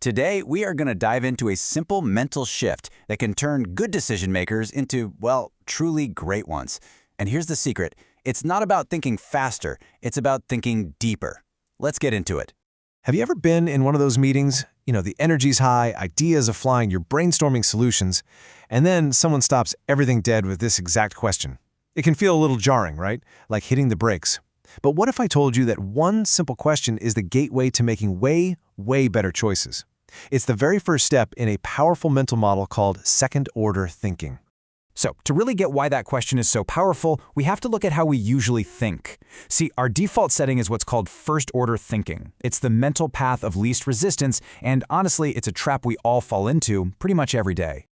Today, we are going to dive into a simple mental shift that can turn good decision makers into, well, truly great ones. And here's the secret. It's not about thinking faster, it's about thinking deeper. Let's get into it. Have you ever been in one of those meetings? The energy's high, ideas are flying, you're brainstorming solutions, and then someone stops everything dead with this exact question. It can feel a little jarring, right? Like hitting the brakes. But what if I told you that one simple question is the gateway to making way better choices? It's the very first step in a powerful mental model called second-order thinking. So, to really get why that question is so powerful, we have to look at how we usually think. See, our default setting is what's called first-order thinking. It's the mental path of least resistance, and honestly, it's a trap we all fall into pretty much every day.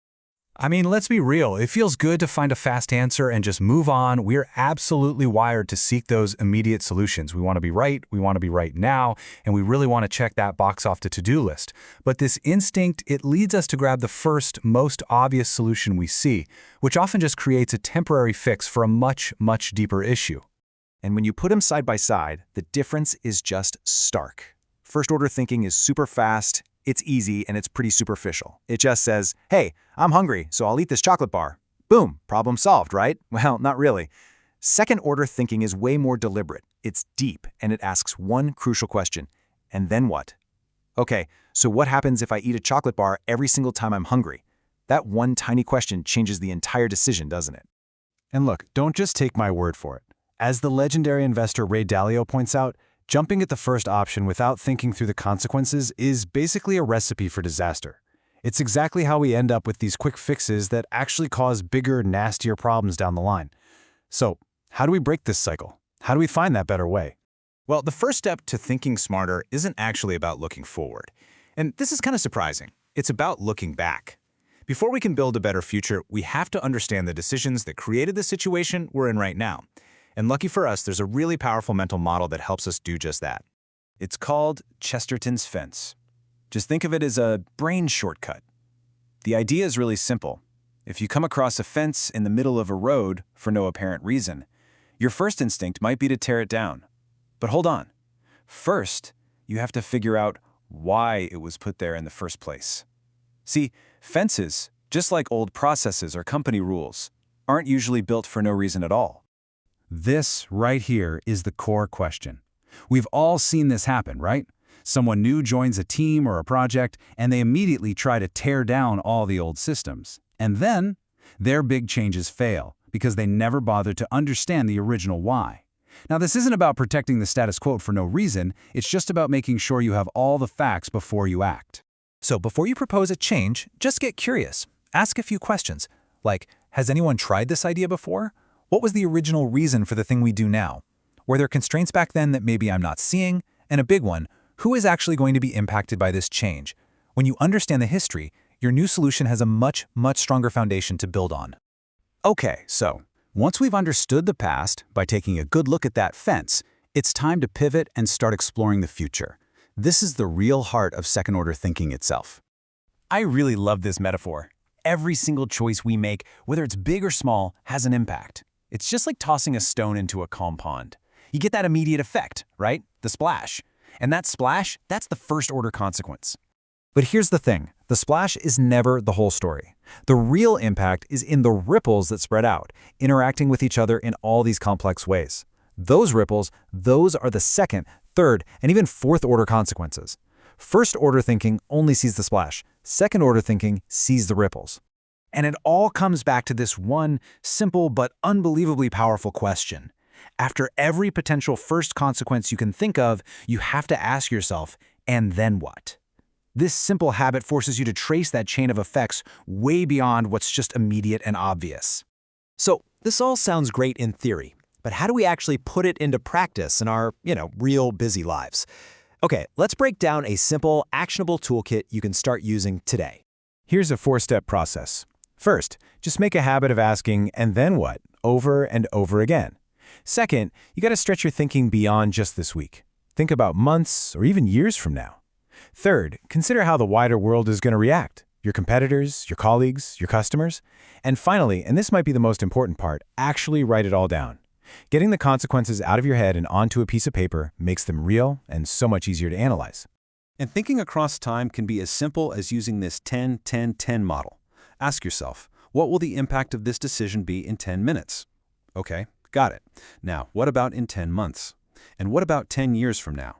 I mean, let's be real. It feels good to find a fast answer and just move on. We're absolutely wired to seek those immediate solutions. We want to be right now, and we really want to check that box off the to-do list. But this instinct, it leads us to grab the first, most obvious solution we see, which often just creates a temporary fix for a much deeper issue. And when you put them side by side, the difference is just stark. First-order thinking is super fast, it's easy, and it's pretty superficial. It just says, hey, I'm hungry, so I'll eat this chocolate bar. Boom, problem solved, right? Well, not really. Second-order thinking is way more deliberate. It's deep, and it asks one crucial question. And then what? Okay, so what happens if I eat a chocolate bar every single time I'm hungry? That one tiny question changes the entire decision, doesn't it? And look, don't just take my word for it. As the legendary investor Ray Dalio points out, jumping at the first option without thinking through the consequences is basically a recipe for disaster. It's exactly how we end up with these quick fixes that actually cause bigger, nastier problems down the line. So, how do we break this cycle? How do we find that better way? Well, the first step to thinking smarter isn't actually about looking forward. And this is kind of surprising. It's about looking back. Before we can build a better future, we have to understand the decisions that created the situation we're in right now. And lucky for us, there's a really powerful mental model that helps us do just that. It's called Chesterton's fence. Just think of it as a brain shortcut. The idea is really simple. If you come across a fence in the middle of a road for no apparent reason, your first instinct might be to tear it down. But hold on. First, you have to figure out why it was put there in the first place. See, fences, just like old processes or company rules, aren't usually built for no reason at all. This right here is the core question. We've all seen this happen, right? Someone new joins a team or a project, and they immediately try to tear down all the old systems. And then, their big changes fail because they never bothered to understand the original why. Now, this isn't about protecting the status quo for no reason. It's just about making sure you have all the facts before you act. So before you propose a change, just get curious. Ask a few questions, like, has anyone tried this idea before? What was the original reason for the thing we do now? Were there constraints back then that maybe I'm not seeing? And a big one, who is actually going to be impacted by this change? When you understand the history, your new solution has a much stronger foundation to build on. Okay, so once we've understood the past by taking a good look at that fence, it's time to pivot and start exploring the future. This is the real heart of second-order thinking itself. I really love this metaphor. Every single choice we make, whether it's big or small, has an impact. It's just like tossing a stone into a calm pond. You get that immediate effect, right? The splash. And that splash, that's the first-order consequence. But here's the thing. The splash is never the whole story. The real impact is in the ripples that spread out, interacting with each other in all these complex ways. Those ripples, those are the second, third, and even fourth-order consequences. First-order thinking only sees the splash. Second-order thinking sees the ripples. And it all comes back to this one simple but unbelievably powerful question. After every potential first consequence you can think of, you have to ask yourself, and then what? This simple habit forces you to trace that chain of effects way beyond what's just immediate and obvious. So this all sounds great in theory, but how do we actually put it into practice in our, real busy lives? Okay, let's break down a simple, actionable toolkit you can start using today. Here's a 4-step process. First, just make a habit of asking, and then what, over and over again. Second, you got to stretch your thinking beyond just this week. Think about months or even years from now. Third, consider how the wider world is going to react. Your competitors, your colleagues, your customers. And finally, and this might be the most important part, actually write it all down. Getting the consequences out of your head and onto a piece of paper makes them real and so much easier to analyze. And thinking across time can be as simple as using this 10-10-10 model. Ask yourself, what will the impact of this decision be in 10 minutes? Okay, got it. Now, what about in 10 months? And what about 10 years from now?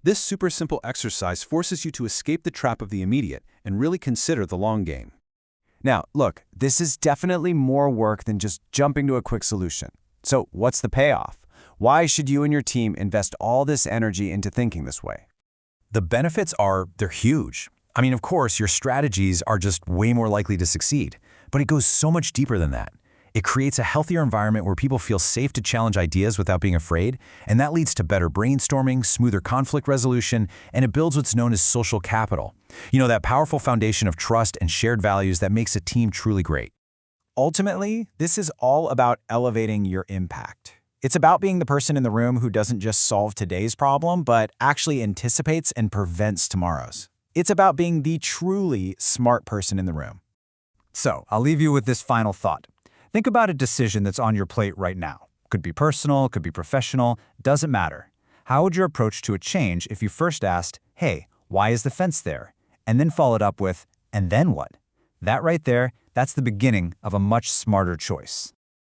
This super simple exercise forces you to escape the trap of the immediate and really consider the long game. Now, look, this is definitely more work than just jumping to a quick solution. So what's the payoff? Why should you and your team invest all this energy into thinking this way? The benefits they're huge. I mean, of course, your strategies are just way more likely to succeed, but it goes so much deeper than that. It creates a healthier environment where people feel safe to challenge ideas without being afraid, and that leads to better brainstorming, smoother conflict resolution, and it builds what's known as social capital. You know, that powerful foundation of trust and shared values that makes a team truly great. Ultimately, this is all about elevating your impact. It's about being the person in the room who doesn't just solve today's problem, but actually anticipates and prevents tomorrow's. It's about being the truly smart person in the room. So, I'll leave you with this final thought. Think about a decision that's on your plate right now. Could be personal, could be professional, doesn't matter. How would your approach to a change if you first asked, hey, why is the fence there? And then followed up with, and then what? That right there, that's the beginning of a much smarter choice.